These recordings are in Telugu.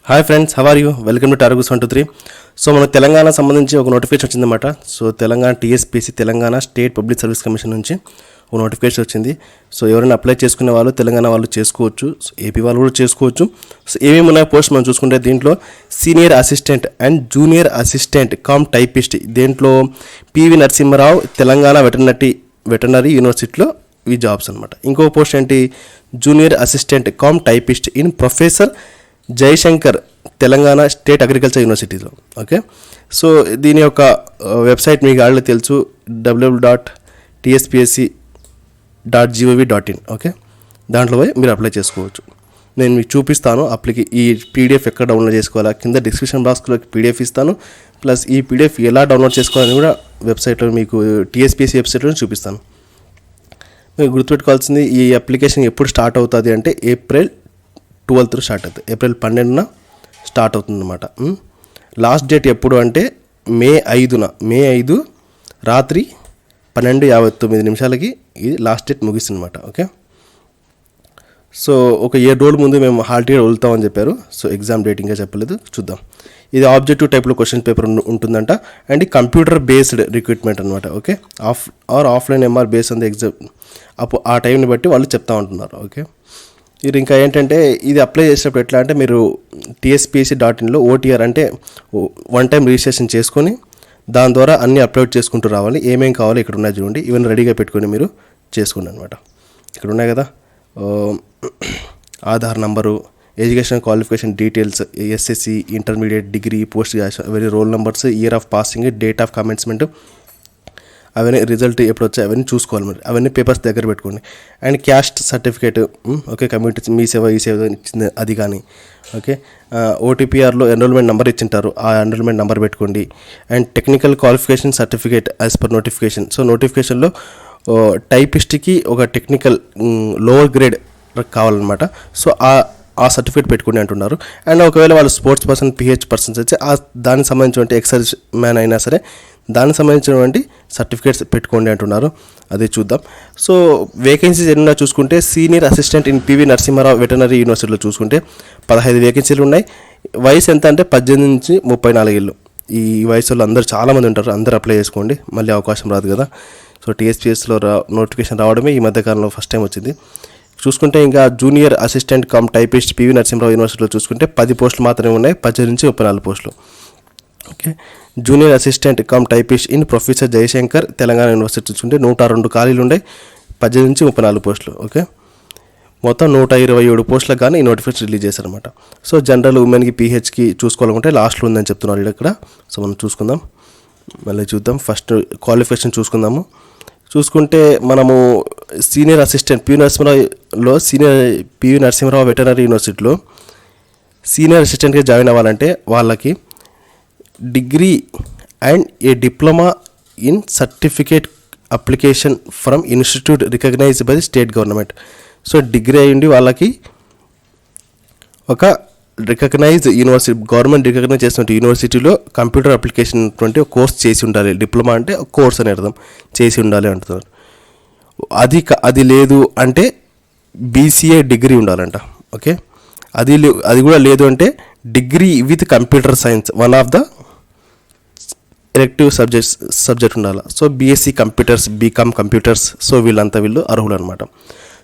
Hi friends, how are you? Welcome to టార్గూస్ 123. సో మనకు తెలంగాణ సంబంధించి ఒక నోటిఫికేషన్ వచ్చిందన్నమాట. So Telangana TSPSC Telangana state public service commission నుంచి ఒక నోటిఫికేషన్ వచ్చింది. సో ఎవరైనా అప్లై చేసుకునే వాళ్ళు తెలంగాణ వాళ్ళు చేసుకోవచ్చు, ఏపీ వాళ్ళు కూడా చేసుకోవచ్చు. సో ఏమేమి ఉన్నాయి పోస్ట్ మనం చూసుకుంటే దీంట్లో senior assistant and junior assistant cum typist, దీంట్లో పివి నరసింహారావు తెలంగాణ వెటర్నరీ యూనివర్సిటీలో ఈ జాబ్స్ అనమాట. ఇంకో పోస్ట్ ఏంటి, junior assistant cum typist in professor Jayashankar Telangana state agriculture యూనివర్సిటీలో. ఓకే, సో దీని యొక్క వెబ్సైట్ మీకు ఆల్రెడీ తెలుసు, www.tspsc.gov.in. ఓకే, దాంట్లో పోయి మీరు అప్లై చేసుకోవచ్చు. నేను మీకు చూపిస్తాను ఈ పీడిఎఫ్ ఎక్కడ డౌన్లోడ్ చేసుకోవాలా, కింద డిస్క్రిప్షన్ బాక్స్లో పీడిఎఫ్ ఇస్తాను, ప్లస్ ఈ పీడిఎఫ్ ఎలా డౌన్లోడ్ చేసుకోవాలని కూడా వెబ్సైట్లో మీకు టీఎస్పీఎస్సీ వెబ్సైట్లో చూపిస్తాను. మీరు గుర్తుపెట్టుకోవాల్సింది, ఈ అప్లికేషన్ ఎప్పుడు స్టార్ట్ అవుతుంది అంటే ఏప్రిల్ 12th స్టార్ట్ అవుతుంది. ఏప్రిల్ 12న స్టార్ట్ అవుతుంది అనమాట. లాస్ట్ డేట్ ఎప్పుడు అంటే మే 5 రాత్రి 12:59 ఇది లాస్ట్ డేట్ ముగిస్తుంది అనమాట. ఓకే, సో ఒక 7 రోజుల ముందు మేము హాల్ టికెట్ వదులుతామని చెప్పారు. సో ఎగ్జామ్ డేట్ ఇంకా చెప్పలేదు, చూద్దాం. ఇది ఆబ్జెక్టివ్ టైప్లో క్వశ్చన్ పేపర్ ఉంటుందంట, అండ్ కంప్యూటర్ బేస్డ్ రిక్రూట్మెంట్ అనమాట. Okay, offline MR base on the exam, అప్పుడు ఆ టైంని బట్టి వాళ్ళు చెప్తా ఉంటున్నారు. ఓకే, ఇది ఇంకా ఏంటంటే ఇది అప్లై చేసేటప్పుడు ఎట్లా అంటే మీరు tspsc.inలో OTR అంటే వన్ టైం రిజిస్ట్రేషన్ చేసుకొని దాని ద్వారా అన్నీ అప్లోడ్ చేసుకుంటూ రావాలి. ఏమేమి కావాలో ఇక్కడ ఉన్నాయి చూడండి, ఇవన్నీ రెడీగా పెట్టుకొని మీరు చేసుకోండి అనమాట. ఇక్కడ ఉన్నాయి కదా, Aadhaar number, education qualification details, SSC, intermediate, degree, post graduation, అవన్నీ roll numbers, year of passing, date of commencement, అవన్నీ రిజల్ట్ ఎప్పుడు వచ్చాయి అవన్నీ చూసుకోవాలి. మరి అవన్నీ పేపర్స్ దగ్గర పెట్టుకోండి. And caste certificate, okay, community Mee Seva E Seva ఇచ్చింది అది కానీ. ఓకే, OTPRలో ఎన్రోల్మెంట్ నెంబర్ ఇచ్చింటారు, ఆ ఎన్రోల్మెంట్ నెంబర్ పెట్టుకోండి. And technical qualification certificate as per notification. So నోటిఫికేషన్లో టైపిస్ట్కి ఒక టెక్నికల్ లోవర్ గ్రేడ్ కావాలన్నమాట. సో ఆ సర్టిఫికేట్ పెట్టుకుని అంటున్నారు. అండ్ ఒకవేళ వాళ్ళు స్పోర్ట్స్ పర్సన్, PH పర్సన్స్ వచ్చి దానికి సంబంధించినటువంటి ఎక్సైజ్ మ్యాన్ అయినా సరే దానికి సంబంధించినటువంటి సర్టిఫికేట్స్ పెట్టుకోండి అంటున్నారు. అదే చూద్దాం. సో వేకెన్సీస్ ఎన్నో చూసుకుంటే senior assistant in PV Narasimha Rao veterinary యూనివర్సిటీలో చూసుకుంటే 15 వేకెన్సీలు ఉన్నాయి. వయసు ఎంత అంటే 18 నుంచి 34 ఏళ్ళు. ఈ వయసులో అందరూ చాలామంది ఉంటారు, అందరూ అప్లై చేసుకోండి, మళ్ళీ అవకాశం రాదు కదా. సో TSPSలో నోటిఫికేషన్ రావడమే ఈ మధ్యకాలంలో ఫస్ట్ టైం వచ్చింది. చూసుకుంటే ఇంకా junior assistant cum typist PV Narasimha Rao యూనివర్సిటీలో చూసుకుంటే 10 పోస్టులు మాత్రమే ఉన్నాయి, 18 నుంచి 34 పోస్టులు. Okay, junior assistant cum typist in professor Jayashankar Telangana university చూసుకుంటే 102 ఖాళీలు ఉన్నాయి, 18 నుంచి 34 పోస్టులు. ఓకే, మొత్తం 127 పోస్టులకు కానీ ఈ నోటిఫికేషన్ రిలీజ్ చేశారనమాట. సో జనరల్ ఉమెన్కి, PHకి చూసుకోవాలనుకుంటే లాస్ట్లో ఉందని చెప్తున్నారు ఇక్కడ. సో మనం చూసుకుందాం, మళ్ళీ చూద్దాం. ఫస్ట్ క్వాలిఫికేషన్ చూసుకుంటే మనము senior assistant PV Narasimha Rao veterinary యూనివర్సిటీలో సీనియర్ అసిస్టెంట్గా జాయిన్ అవ్వాలంటే వాళ్ళకి degree and a diploma in certificate application from institute recognised by the state government. So degree అయ్యింది వాళ్ళకి ఒక రికగ్నైజ్డ్ యూనివర్సిటీ, గవర్నమెంట్ రికగ్నైజ్ చేసిన యూనివర్సిటీలో కంప్యూటర్ అప్లికేషన్ అటువంటి కోర్స్ చేసి ఉండాలి. డిప్లొమా అంటే కోర్స్ అని అర్థం, చేసి ఉండాలి అంటున్నారు. అది లేదు అంటే BCA డిగ్రీ ఉండాలంట. ఓకే, అది కూడా లేదు అంటే degree with computer science, one of the elective subject ఉండాలి. So BSc computers, BCom computers, so వీళ్ళు అర్హులు అనమాట.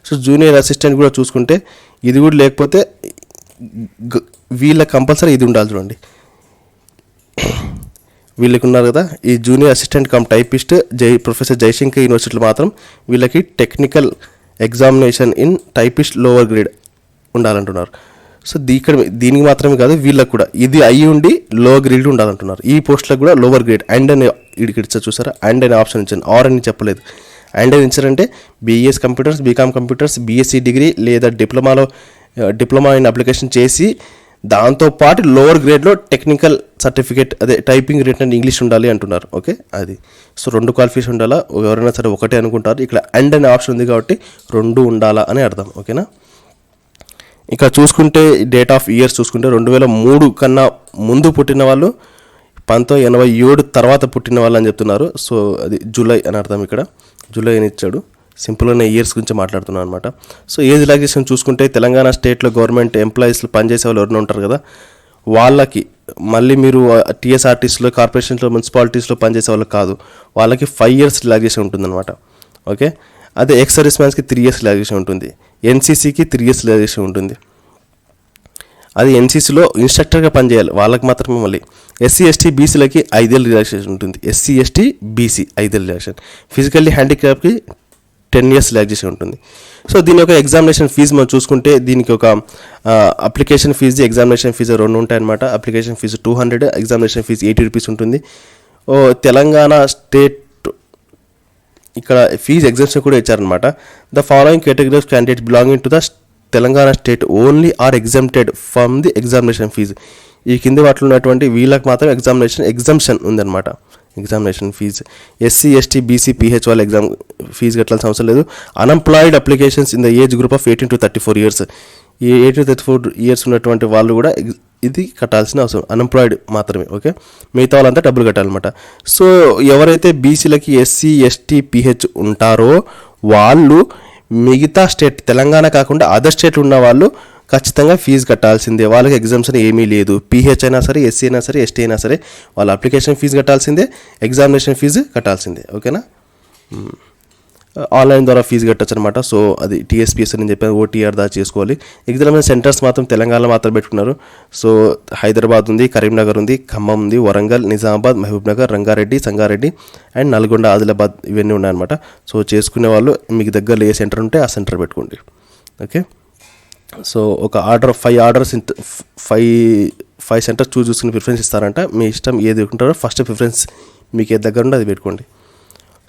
సో జూనియర్ అసిస్టెంట్ కూడా చూసుకుంటే ఇది కూడా లేకపోతే వీళ్ళ కంపల్సరీ ఇది ఉండాలి. చూడండి, వీళ్ళకి ఉన్నారు కదా ఈ junior assistant cum typist professor Jayashankar యూనివర్సిటీలో మాత్రం వీళ్ళకి technical examination in typist lower grade ఉండాలంటున్నారు. సో దీనికి మాత్రమే కాదు, వీళ్ళకి కూడా ఇది అయ్యి ఉండి లో గ్రేడ్ ఉండాలంటున్నారు. ఈ పోస్టులకు కూడా లోవర్ గ్రేడ్ అండ్ అని ఇక్కడ ఇచ్చా చూసారా, అండ్ అనే ఆప్షన్ ఇచ్చాను, ఆర్ అని చెప్పలేదు. అండ్ అని ఇచ్చారంటే BS computers, BCom computers, BSc degree లేదా డిప్లొమా ఇన్ అప్లికేషన్ చేసి దాంతోపాటు లోవర్ గ్రేడ్లో టెక్నికల్ సర్టిఫికేట్, అదే టైపింగ్, రిటన్ ఇంగ్లీష్ ఉండాలి అంటున్నారు. ఓకే, అది సో 2 క్వాలిఫికేషన్ ఉండాలా. ఎవరైనా సరే ఒకటే అనుకుంటారు, ఇక్కడ అండ్ అనే ఆప్షన్ ఉంది కాబట్టి 2 ఉండాలా అని అర్థం. ఓకేనా, ఇక చూసుకుంటే డేట్ ఆఫ్ ఇయర్స్ చూసుకుంటే 2003 కన్నా ముందు పుట్టిన వాళ్ళు, 1987 తర్వాత పుట్టిన వాళ్ళు అని చెప్తున్నారు. సో అది జూలై అని అర్థం, ఇక్కడ జూలై అని ఇచ్చాడు. సింపుల్గా ఇయర్స్ గురించి మాట్లాడుతున్నాను అనమాట. సో ఏజ్ రిలాక్సేషన్ చూసుకుంటే తెలంగాణ స్టేట్లో గవర్నమెంట్ ఎంప్లాయీస్లు పనిచేసే వాళ్ళు ఎవరైనా ఉంటారు కదా, వాళ్ళకి మళ్ళీ మీరు టీఎస్ఆర్టీస్లో, కార్పొరేషన్స్లో, మున్సిపాలిటీస్లో పనిచేసే వాళ్ళకి కాదు, వాళ్ళకి 5 years రిలాక్సేషన్ ఉంటుందన్నమాట. ఓకే, అదే ఎక్స్ సర్వీస్ మ్యాన్స్కి 3 years రిలాక్సేషన్ ఉంటుంది, ఎన్సీసీకి 3 years రిలాక్సేషన్ ఉంటుంది. అది ఎన్సీసీలో ఇన్స్ట్రక్టర్గా పనిచేయాలి వాళ్ళకి మాత్రమే. మళ్ళీ ఎస్సీ ఎస్టీ బీసీలకి 5 years రిలాక్సేషన్ ఉంటుంది. SC ST BC 5 years relaxation. Physically హ్యాండిక్యాప్కి 10 years రిలాక్సేషన్ ఉంటుంది. సో దీని యొక్క ఎగ్జామినేషన్ ఫీజు మనం చూసుకుంటే దీనికి ఒక అప్లికేషన్ ఫీజు, ఎగ్జామినేషన్ ఫీజు 2 ఉంటాయన్నమాట. Application fee 200, examination fee 80 rupees ఉంటుంది. తెలంగాణ స్టేట్ ఇక్కడ ఫీజు ఎగ్జామ్షన్ కూడా ఇచ్చారనమాట. The following category of candidates belonging to the Telangana state only are exempted from the examination fee. ఈ కింది వాటిలో ఉన్నటువంటి వీళ్ళకి మాత్రం ఎగ్జామ్షన్ ఉందన్నమాట. Examination fee SC ST BC PH వాళ్ళ ఎగ్జామ్ ఫీజు కట్టాల్సిన అవసరం లేదు. Unemployed applications in the age group of 18 to 34 years, ఈ 18 to 34 years ఉన్నటువంటి వాళ్ళు కూడా ఇది కట్టాల్సిన అవసరం, అన్ఎంప్లాయిడ్ మాత్రమే. ఓకే, మిగతా వాళ్ళంతా డబ్బులు కట్టాలన్నమాట. సో ఎవరైతే బీసీలకి ఎస్సీ ఎస్టీ పీహెచ్ ఉంటారో వాళ్ళు మిగతా స్టేట్, తెలంగాణ కాకుండా అదర్ స్టేట్లు ఉన్న వాళ్ళు ఖచ్చితంగా ఫీజు కట్టాల్సిందే. వాళ్ళకి ఎగ్జామ్షన్ ఏమీ లేదు. పీహెచ్ అయినా సరే, ఎస్సీ అయినా సరే, ఎస్టీ అయినా సరే వాళ్ళ అప్లికేషన్ ఫీజు కట్టాల్సిందే, ఎగ్జామినేషన్ ఫీజు కట్టాల్సిందే. ఓకేనా, ఆన్లైన్ ద్వారా ఫీజు కట్టచ్చు అనమాట. సో అది టీఎస్పీఎస్ అని చెప్పాను, ఓటీఆర్ దా చేసుకోవాలి. ఎగ్జామినేషన్ సెంటర్స్ మాత్రం తెలంగాణలో మాత్రం పెట్టుకున్నారు. సో హైదరాబాద్ ఉంది, కరీంనగర్ ఉంది, ఖమ్మం ఉంది, వరంగల్, నిజామాబాద్, మహబూబ్నగర్, రంగారెడ్డి, సంగారెడ్డి అండ్ నల్గొండ, ఆదిలాబాద్ ఇవన్నీ ఉన్నాయన్నమాట. సో చేసుకునే వాళ్ళు మీకు దగ్గరలో ఏ సెంటర్ ఉంటే ఆ సెంటర్ పెట్టుకోండి. ఓకే, సో ఒక ఆర్డర్ 5 సెంటర్స్ చూసుకుని ప్రిఫరెన్స్ ఇస్తారంట. మీ ఇష్టం ఏది ఉంటారో ఫస్ట్ ప్రిఫరెన్స్ మీకు ఏది దగ్గర ఉంటే అది పెట్టుకోండి.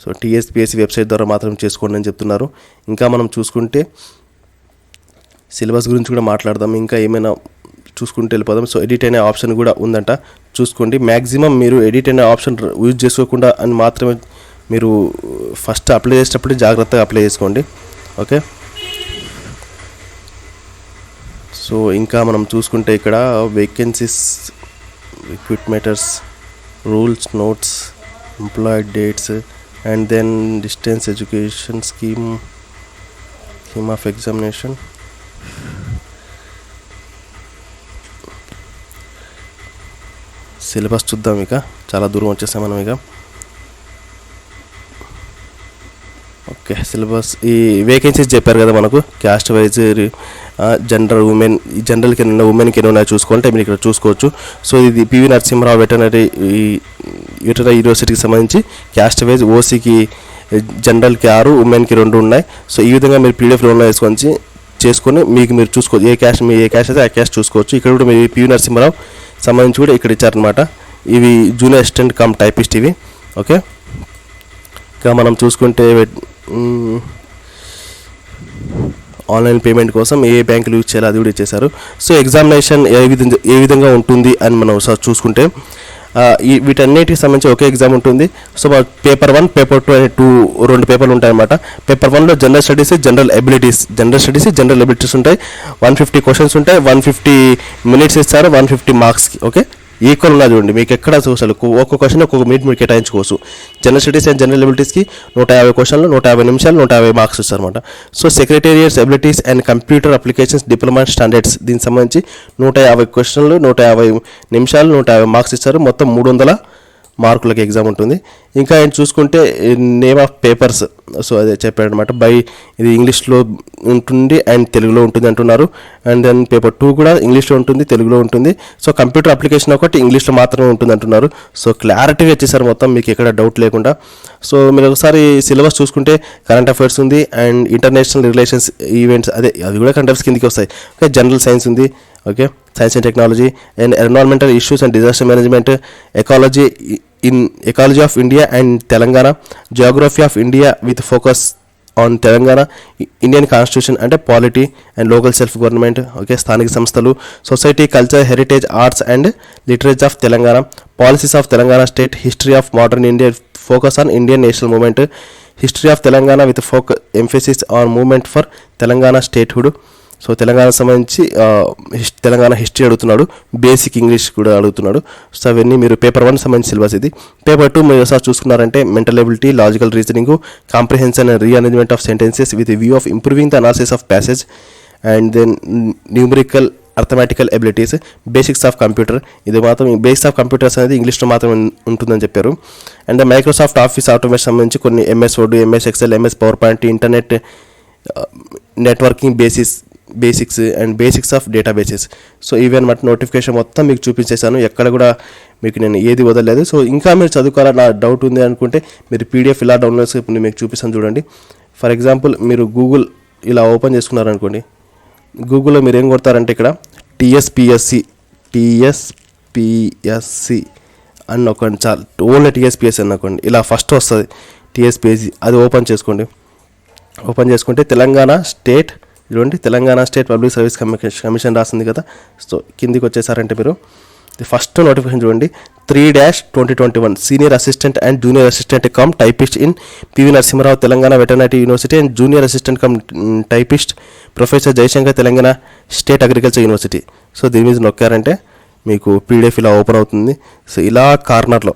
సో టీఎస్పీఎస్సీ వెబ్సైట్ ద్వారా మాత్రం చేసుకోండి అని చెప్తున్నారు. ఇంకా మనం చూసుకుంటే సిలబస్ గురించి కూడా మాట్లాడదాం. ఇంకా ఏమైనా చూసుకుంటూ వెళ్ళిపోదాం. సో ఎడిట్ అనే ఆప్షన్ కూడా ఉందంట, చూసుకోండి. మ్యాక్సిమం మీరు ఎడిట్ అనే ఆప్షన్ యూజ్ చేసుకోకుండా అని మాత్రమే మీరు ఫస్ట్ అప్లై చేసేటప్పుడు జాగ్రత్తగా అప్లై చేసుకోండి. ఓకే, సో ఇంకా మనం చూసుకుంటే ఇక్కడ vacancies, recruit matters, rules, notes, employed dates and then distance education scheme of examination. Syllabus చూద్దాం. ఇక చాలా దూరం వచ్చేసాం మనం. ఇక ఓకే, సిలబస్ ఈ వేకెన్సీస్ చెప్పారు కదా మనకు, క్యాస్ట్ వైజ్, జనరల్, ఉమెన్, ఈ జనరల్కి ఎన్ని ఉమెన్కి ఎన్ని ఉన్నాయో చూసుకోవాలంటే మీరు ఇక్కడ చూసుకోవచ్చు. సో ఇది పివి నరసింహరావు వెటనరీ యూనివర్సిటీకి సంబంధించి క్యాస్ట్ వైజ్ ఓసీకి, జనరల్కి 6, ఉమెన్కి 2 ఉన్నాయి. సో ఈ విధంగా మీరు పీడిఎఫ్లో చేసుకొని మీకు మీరు చూసుకోవచ్చు. ఏ క్యాస్ట్ అయితే ఆ క్యాస్ట్ చూసుకోవచ్చు. ఇక్కడ కూడా మీరు పివి నరసింహరావు సంబంధించి కూడా ఇక్కడ ఇచ్చారనమాట. ఇవి జూనియర్ అసిస్టెంట్ కమ్ టైపిస్ట్ ఇవి. ఓకే, ఇంకా మనం చూసుకుంటే ఆన్లైన్ పేమెంట్ కోసం ఏ బ్యాంకులు యూజ్ చేయాలో అది కూడా ఇచ్చేశారు. సో ఎగ్జామినేషన్ ఏ విధంగా ఉంటుంది అని మనం చూసుకుంటే వీటన్నిటికి సంబంధించి ఒకే ఎగ్జామ్ ఉంటుంది. సో పేపర్ 1, పేపర్ 2 అనే 2 పేపర్లు ఉంటాయన్నమాట. పేపర్ 1లో జనరల్ స్టడీస్, జనరల్ ఎబిలిటీస్ ఉంటాయి. 150 questions ఉంటాయి. 150 minutes ఇస్తారు, 150 marksకి. ఓకే, ఈక్వల్ ఉన్నది చూడండి. మీకు ఎక్కడ అసలు ఒక్కొక్క క్వశ్చన్ ఒక్కొక్క మినిట్ మీరు కేటాయించుకోవచ్చు. జనరల్ స్టడీస్ అండ్ జనరల్ ఎబిలిటీస్కి 150 questions, 150 నిమిషాలు, 150 marks ఇస్తారన్నమాట. So secretariats, abilities and computer applications, diploma standards దీనికి సంబంధించి 150 questions, 150 నిమిషాలు, 150 marks ఇస్తారు. మొత్తం 300 మార్కులకి ఎగ్జామ్ ఉంటుంది. ఇంకా ఆయన చూసుకుంటే నేమ్ ఆఫ్ పేపర్స్, సో అదే చెప్పాడనమాట. ఇది ఇంగ్లీష్లో ఉంటుంది అండ్ తెలుగులో ఉంటుంది అంటున్నారు. అండ్ దెన్ పేపర్ 2 కూడా ఇంగ్లీష్లో ఉంటుంది, తెలుగులో ఉంటుంది. సో కంప్యూటర్ అప్లికేషన్ ఒకటి ఇంగ్లీష్లో మాత్రమే ఉంటుంది అంటున్నారు. సో క్లారిటీగా ఇచ్చేసారు మొత్తం, మీకు ఎక్కడ డౌట్ లేకుండా. సో మీరు ఒకసారి సిలబస్ చూసుకుంటే కరెంట్ అఫైర్స్ ఉంది అండ్ ఇంటర్నేషనల్ రిలేషన్స్, ఈవెంట్స్, అవి కూడా కరెంట్ అఫైర్స్ కిందకి వస్తాయి. ఓకే, జనరల్ సైన్స్ ఉంది. Okay, science and technology and environmental issues and disaster management, ecology of India and Telangana, geography of India with focus on Telangana, Indian constitution అంటే polity and local self government. Okay, స్థానిక సంస్థలు, society, culture, heritage, arts and literature of Telangana, policies of Telangana state, history of modern India focus on Indian national movement, history of Telangana with emphasis on movement for Telangana statehood. So తెలంగాణకు సంబంధించి తెలంగాణ హిస్టరీ అడుగుతున్నాడు, బేసిక్ ఇంగ్లీష్ కూడా అడుగుతున్నాడు. సో అవన్నీ మీరు పేపర్ 1 సంబంధించి సిలబస్ ఇది. పేపర్ 2 మీరు ఒకసారి చూసుకున్నారంటే mental ability, logical reasoning, comprehension and rearrangement of sentences with view of improving the analysis of passage and then numerical arithmetical abilities, basics of computer. ఇది మాత్రం బేసిక్స్ ఆఫ్ కంప్యూటర్స్ అనేది ఇంగ్లీష్లో మాత్రం ఉంటుందని చెప్పారు. అండ్ మైక్రోసాఫ్ట్ ఆఫీస్ ఆటోమేషన్ సంబంధించి కొన్ని MS Word, MS Excel, MS PowerPoint, internet networking basics and basics of databases. So ఇవి అనమాట నోటిఫికేషన్ మొత్తం మీకు చూపించేశాను. ఎక్కడ కూడా మీకు నేను ఏది వదలలేదు. సో ఇంకా మీరు చదువుకోవాలని నా డౌట్ ఉంది అనుకుంటే మీరు PDF ఇలా డౌన్లోడ్ చేసుకుని మీకు చూపిస్తాను చూడండి. ఫర్ ఎగ్జాంపుల్ మీరు గూగుల్ ఇలా ఓపెన్ చేసుకున్నారనుకోండి, గూగుల్లో మీరు ఏం కొడతారంటే ఇక్కడ TSPSC అని నొక్కండి చాలు. ఓన్లీ TSPSC అని నొక్కండి. ఇలా ఫస్ట్ వస్తుంది TSPSC, అది ఓపెన్ చేసుకోండి. ఓపెన్ చేసుకుంటే Telangana state public service commission రాసింది కదా. సో కిందికి వచ్చేసారంటే మీరు ఫస్ట్ నోటిఫికేషన్ చూడండి, 3-2021 senior assistant and junior assistant cum typist in PV Narasimha Rao Telangana veterinary university and junior assistant cum typist professor Jayashankar Telangana state agriculture university. So దీని మీద నొక్కారంటే మీకు PDF ఇలా ఓపెన్ అవుతుంది. సో ఇలా కార్నర్లో,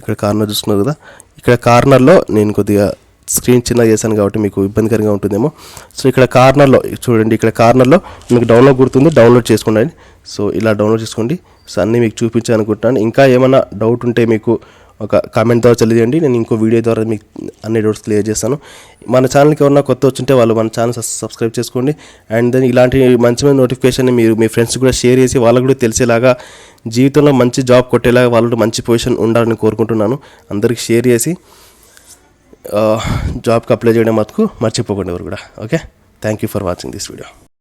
ఇక్కడ కార్నర్ చూస్తున్నారు కదా, ఇక్కడ కార్నర్లో నేను కొద్దిగా స్క్రీన్ చిన్న చేశాను కాబట్టి మీకు ఇబ్బందికరంగా ఉంటుందేమో. సో ఇక్కడ కార్నర్లో చూడండి, ఇక్కడ కార్నర్లో మీకు డౌన్లోడ్ గుర్తుంది, డౌన్లోడ్ చేసుకోండి. సో ఇలా డౌన్లోడ్ చేసుకోండి. సో అన్నీ మీకు చూపించాను అనుకుంటున్నాను. ఇంకా ఏమైనా డౌట్ ఉంటే మీకు ఒక కామెంట్ ద్వారా తెలియజేయండి. నేను ఇంకో వీడియో ద్వారా మీకు అన్ని డౌట్స్ క్లియర్ చేస్తాను. మన ఛానల్కి ఎవరైనా కొత్త వచ్చింటే వాళ్ళు మన ఛానల్ సబ్స్క్రైబ్ చేసుకోండి. అండ్ దెన్ ఇలాంటి మంచి నోటిఫికేషన్ మీరు మీ ఫ్రెండ్స్ కూడా షేర్ చేసి వాళ్ళకు కూడా తెలిసేలాగా, జీవితంలో మంచి జాబ్ కొట్టేలాగా వాళ్ళు మంచి పొజిషన్ ఉండాలని కోరుకుంటున్నాను. అందరికి షేర్ చేసి జాబ్కి అప్లై చేయడం మటుకు మర్చిపోకండి ఎవరు కూడా. Okay, thank you for watching this video.